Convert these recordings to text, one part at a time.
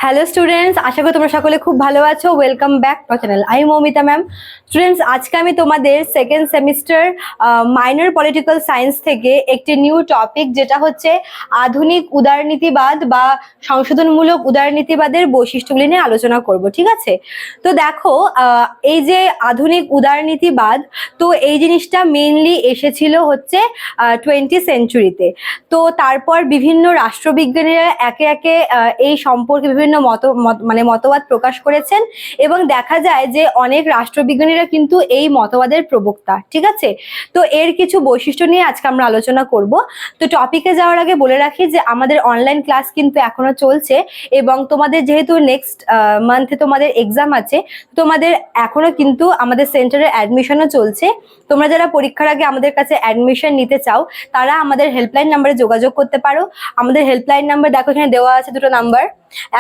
Hello students, আশা করি তোমরা সকলে খুব ভালো আছো। Welcome back to channel. আমি মৌমিতা ম্যাম। স্টুডেন্টস, আজকে আমি তোমাদের second semester minor political science থেকে একটি নিউ টপিক, যেটা হচ্ছে আধুনিক উদারনীতিবাদ বা সংশোধনমূলক উদারনীতিবাদের বৈশিষ্ট্যগুলি নিয়ে আলোচনা করব। ঠিক আছে? তো দেখো, এই যে আধুনিক উদারনীতিবাদ, তো এই জিনিসটা মেইনলি এসেছিল হচ্ছে 20 সেঞ্চুরিতে। তো তারপর বিভিন্ন রাষ্ট্রবিজ্ঞানীরা একে একে এই সম্পর্কে বিভিন্ন মতবাদ প্রকাশ করেছেন, এবং দেখা যায় যে অনেক রাষ্ট্রবিজ্ঞানীরা কিন্তু এই মতবাদের প্রবক্তা। ঠিক আছে? তো এর কিছু বৈশিষ্ট্য নিয়ে আজকে আমরা আলোচনা করব। তো টপিকে যাওয়ার আগে বলে রাখি যে আমাদের অনলাইন ক্লাস কিন্তু এখনো চলছে, এবং তোমাদের যেহেতু নেক্সট মান্থে তোমাদের এক্সাম আছে, তোমাদের এখনো কিন্তু আমাদের সেন্টারে অ্যাডমিশনও চলছে। তোমরা যারা পরীক্ষার আগে আমাদের কাছে অ্যাডমিশন নিতে চাও, তারা আমাদের হেল্পলাইন নাম্বারে যোগাযোগ করতে পারো। আমাদের হেল্পলাইন নাম্বার দেখো, এখানে দেওয়া আছে দুটো নাম্বার।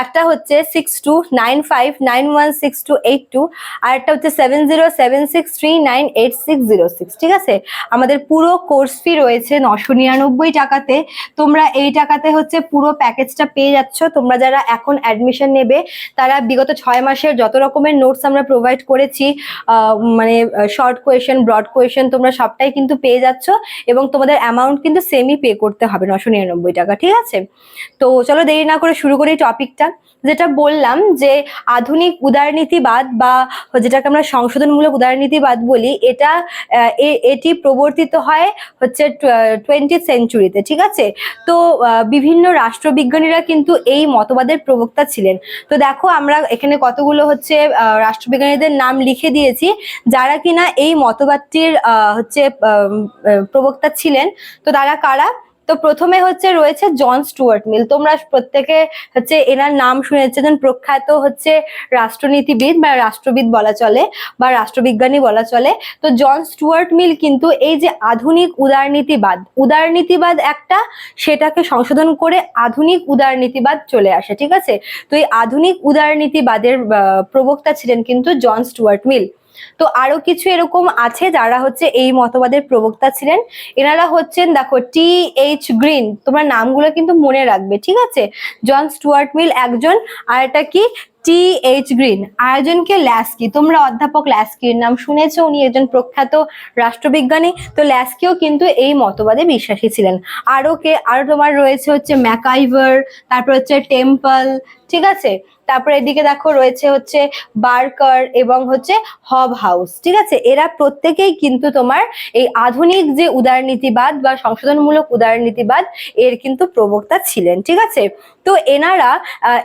একটা হচ্ছে 6295916282, আর একটা হচ্ছে 7076398606। ঠিক আছে? আমাদের পুরো কোর্স ফি রয়েছে 999 টাকাতে। তোমরা এই টাকাতে হচ্ছে পুরো প্যাকেজটা পেয়ে যাচ্ছ। তোমরা যারা এখন অ্যাডমিশন নেবে, তারা বিগত 6 মাসের যত রকমের নোটস আমরা প্রোভাইড করেছি, মানে শর্ট কোয়েশ্চেন, ব্রড কোয়েশ্চেন, তোমরা সবটাই কিন্তু পেয়ে যাচ্ছ, এবং তোমাদের অ্যামাউন্ট কিন্তু সেমই পে করতে হবে, 999 টাকা। ঠিক আছে? তো চলো দেরি না করে শুরু করি টপিকটা। যেটা বললাম যে আধুনিক উদারনীতিবাদ বা যেটাকে আমরা সংশোধনমূলক উদারনীতিবাদ বলি, এটি প্রবর্তিত হয় হচ্ছে 20 সেঞ্চুরিতে। ঠিক আছে? তো বিভিন্ন রাষ্ট্রবিজ্ঞানীরা কিন্তু এই মতবাদের প্রবক্তা ছিলেন। তো দেখো, আমরা এখানে কতগুলো হচ্ছে রাষ্ট্রবিজ্ঞানীদের নাম লিখে দিয়েছি, যারা কিনা এই মতবাদটির হচ্ছে প্রবক্তা ছিলেন। তো তারা কারা? তো প্রথমে হচ্ছে রয়েছে জন স্টুয়ার্ট মিল। তোমরা প্রত্যেকে হচ্ছে এনার নাম শুনেছেন। প্রখ্যাত হচ্ছে রাষ্ট্রনীতিবিদ বা রাষ্ট্রবিদ বলা চলে, বা রাষ্ট্রবিজ্ঞানী বলা চলে। তো জন স্টুয়ার্ট মিল কিন্তু এই যে আধুনিক উদারনীতিবাদ একটা, সেটাকে সংশোধন করে আধুনিক উদারনীতিবাদ চলে আসে। ঠিক আছে? তো এই আধুনিক উদারনীতিবাদের প্রবক্তা ছিলেন কিন্তু জন স্টুয়ার্ট মিল। তো আরো কিছু এরকম আছে যারা হচ্ছে এই মতবাদের প্রবক্তা ছিলেন। এনারা হচ্ছেন, দেখো, টি.এইচ. গ্রিন। তোমরা নামগুলো কিন্তু মনে রাখবে। ঠিক আছে? জন স্টুয়ার্ট মিল একজন, আর এটা কি টি.এইচ. গ্রিন, আরেকজনকে ল্যাস্কি। তোমরা অধ্যাপক ল্যাস্কির নাম শুনেছো, উনি একজন প্রখ্যাত রাষ্ট্রবিজ্ঞানী। তো ল্যাস্কিও কিন্তু এই মতবাদে বিশ্বাসী ছিলেন। আরো তোমার রয়েছে হচ্ছে ম্যাকাইভার, তারপর হচ্ছে টেম্পল। ঠিক আছে? তারপর এদিকে দেখো রয়েছে হচ্ছে বার্কার এবং হচ্ছে হব হাউস। ঠিক আছে? এরা প্রত্যেকেই কিন্তু তোমার এই আধুনিক যে উদারনীতিবাদ বা সংশোধনমূলক উদারনীতিবাদ, এর কিন্তু প্রবক্তা ছিলেন। ঠিক আছে? তো এনারা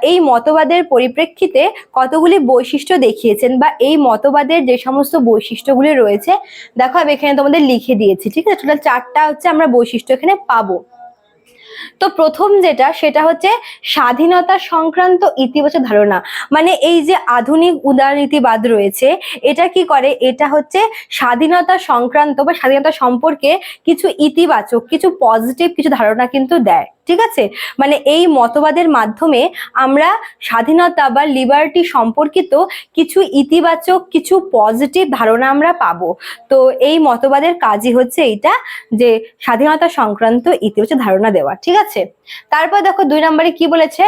এই মতবাদের পরিপ্রেক্ষিতে কতগুলি বৈশিষ্ট্য দেখিয়েছেন, বা এই মতবাদের যে সমস্ত বৈশিষ্ট্যগুলি রয়েছে, দেখো আমি এখানে তোমাদের লিখে দিয়েছি। ঠিক আছে? টোটাল 4টা হচ্ছে আমরা বৈশিষ্ট্য এখানে পাবো। তো প্রথম যেটা, সেটা হচ্ছে স্বাধীনতা সংক্রান্ত ইতিবাচক ধারণা। মানে এই যে আধুনিক উদারনীতিবাদ রয়েছে, এটা কি করে? এটা হচ্ছে স্বাধীনতা সংক্রান্ত বা স্বাধীনতা সম্পর্কে কিছু ইতিবাচক, কিছু পজিটিভ কিছু ধারণা কিন্তু দেয়। ঠিক আছে? মানে এই মতবাদের মাধ্যমে আমরা স্বাধীনতা বা লিবার্টি সম্পর্কিত কিছু ইতিবাচক, কিছু পজিটিভ ধারণা আমরা পাবো। তো এই মতবাদের কাজই হচ্ছে এইটা, যে স্বাধীনতা সংক্রান্ত ইতিবাচক ধারণা দেওয়া। ঠিক আছে? তারপর দেখো 2 নম্বরে কি বলেছে?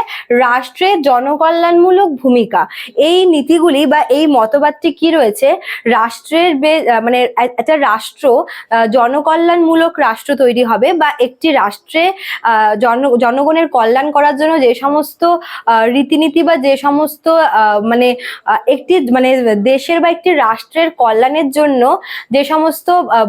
রাষ্ট্রের জনকল্যাণমূলক ভূমিকা। এই নীতিগুলি বা এই মতবাদটি কি রয়েছে? রাষ্ট্রের মানে একটা রাষ্ট্র, জনকল্যাণমূলক রাষ্ট্র তৈরি হবে, বা একটি রাষ্ট্রে জনগণের কল্যাণ করার জন্য যে সমস্ত রীতিনীতি বা যে সমস্ত মানে একটি মানে দেশের বা একটি রাষ্ট্রের কল্যাণের জন্য যে সমস্ত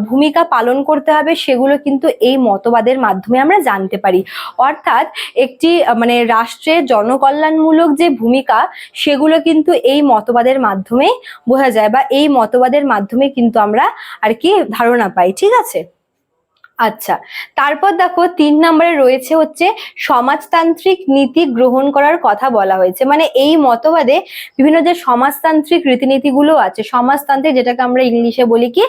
ভূমিকা পালন করতে হবে, সেগুলো কিন্তু এই মতবাদের মাধ্যমে আমরা জানতে পারি। অর্থাৎ একটি মানে রাষ্ট্রের জনকল্যাণমূলক যে ভূমিকা, সেগুলো কিন্তু এই মতবাদের মাধ্যমে বোঝা যায়, বা এই মতবাদের মাধ্যমে কিন্তু আমরা আর কি ধারণা পাই। ঠিক আছে? আচ্ছা, তারপর দেখো 3 নম্বরে রয়েছে হচ্ছে সমাজতান্ত্রিক নীতি গ্রহণ করার কথা বলা হয়েছে। মানে এই মতবাদে বিভিন্ন যে সমাজতান্ত্রিক রীতিনীতিগুলো আছে, সমাজতান্ত্রিক যেটাকে আমরা ইংলিশে বলি কি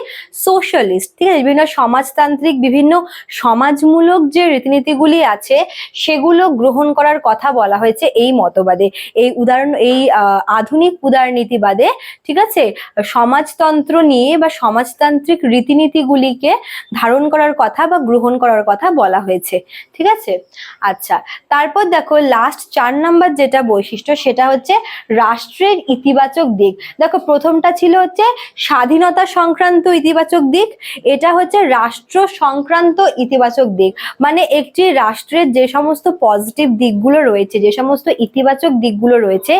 সোশ্যালিস্ট। ঠিক আছে? বিভিন্ন সমাজতান্ত্রিক, বিভিন্ন সমাজমূলক যে রীতিনীতিগুলি আছে, সেগুলো গ্রহণ করার কথা বলা হয়েছে এই মতবাদে, এই আধুনিক উদারনীতিবাদে। ঠিক আছে? সমাজতন্ত্র নিয়ে বা সমাজতান্ত্রিক রীতিনীতিগুলিকে ধারণ করার কথা কথা বা গ্রহণ করার কথা বলা হয়েছে। ঠিক আছে, আচ্ছা তারপর দেখো লাস্ট 4 নাম্বার যেটা বৈশিষ্ট্য সেটা হচ্ছে রাষ্ট্রের ইতিবাচক দিক। দেখো প্রথমটা ছিল হচ্ছে স্বাধীনতা সংক্রান্ত ইতিবাচক দিক, এটা হচ্ছে রাষ্ট্র সংক্রান্ত ইতিবাচক দিক। মানে একটি রাষ্ট্রের যে সমস্ত পজিটিভ দিকগুলো রয়েছে, যে সমস্ত ইতিবাচক দিকগুলো রয়েছে,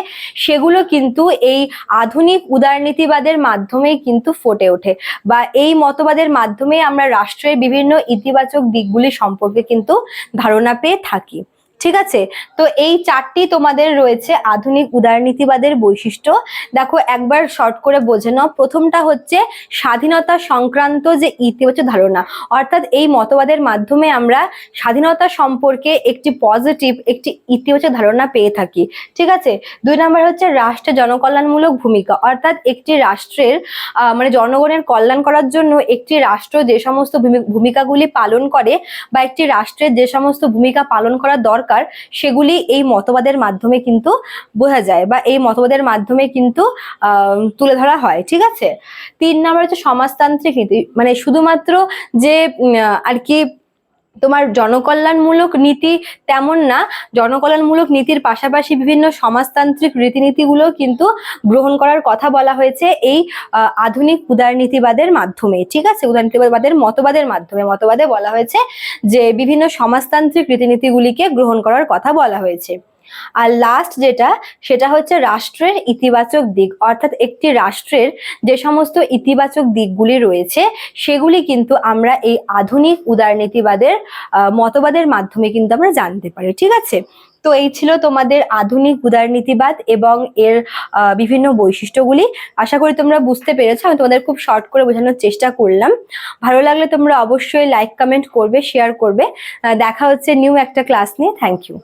সেগুলো কিন্তু এই আধুনিক উদারনীতিবাদের মাধ্যমেই কিন্তু ফুটে ওঠে, বা এই মতবাদের মাধ্যমে আমরা রাষ্ট্রের বিভিন্ন ইতিবাচক দিকগুলি সম্পর্কে কিন্তু ধারণা পেয়ে থাকি। ঠিক আছে, তো এই 4টি তোমাদের রয়েছে আধুনিক উদারনীতিবাদের বৈশিষ্ট্য। দেখো একবার শর্ট করে বোঝে নাও। প্রথমটা হচ্ছে স্বাধীনতা সংক্রান্ত যে ইতিবাচক ধারণা, অর্থাৎ এই মতবাদের মাধ্যমে আমরা স্বাধীনতা সম্পর্কে একটি পজিটিভ, একটি ইতিবাচক ধারণা পেয়ে থাকি। ঠিক আছে, 2 নাম্বার হচ্ছে রাষ্ট্রের জনকল্যাণমূলক ভূমিকা, অর্থাৎ একটি রাষ্ট্রের মানে জনগণের কল্যাণ করার জন্য একটি রাষ্ট্র যে সমস্ত ভূমিকাগুলি পালন করে, বা একটি রাষ্ট্রের যে সমস্ত ভূমিকা পালন করা দরকার, সেগুলি এই মতবাদের মাধ্যমে কিন্তু বোঝা যায়, বা এই মতবাদের মাধ্যমে কিন্তু তুলে ধরা হয়। ঠিক আছে, 3 নাম্বার হচ্ছে সমাজতান্ত্রিক নীতি, মানে শুধুমাত্র যে আর কি তোমার জনকল্যাণমূলক নীতি তেমন না, জনকল্যাণমূলক নীতির পাশাপাশি বিভিন্ন সমাজতান্ত্রিক রীতিনীতিগুলো কিন্তু গ্রহণ করার কথা বলা হয়েছে এই আধুনিক উদারনীতিবাদের মাধ্যমে। ঠিক আছে, উদারনীতিবাদের মতবাদের মাধ্যমে, মতবাদে বলা হয়েছে যে বিভিন্ন সমাজতান্ত্রিক রীতিনীতিগুলিকে গ্রহণ করার কথা বলা হয়েছে। আর লাস্ট যেটা, সেটা হচ্ছে রাষ্ট্রের ইতিবাচক দিক, অর্থাৎ একটি রাষ্ট্রের যে সমস্ত ইতিবাচক দিকগুলি রয়েছে সেগুলি কিন্তু আমরা এই আধুনিক উদারনীতিবাদের মতবাদের মাধ্যমে কিন্তু আমরা জানতে পারি। ঠিক আছে, তো এই ছিল তোমাদের আধুনিক উদারনীতিবাদ এবং এর বিভিন্ন বৈশিষ্ট্যগুলি। আশা করি তোমরা বুঝতে পেরেছো, আমি তোমাদের খুব শর্ট করে বোঝানোর চেষ্টা করলাম। ভালো লাগলে তোমরা অবশ্যই লাইক, কমেন্ট করবে, শেয়ার করবে। দেখা হচ্ছে নিউ একটা ক্লাস নিয়ে। Thank you.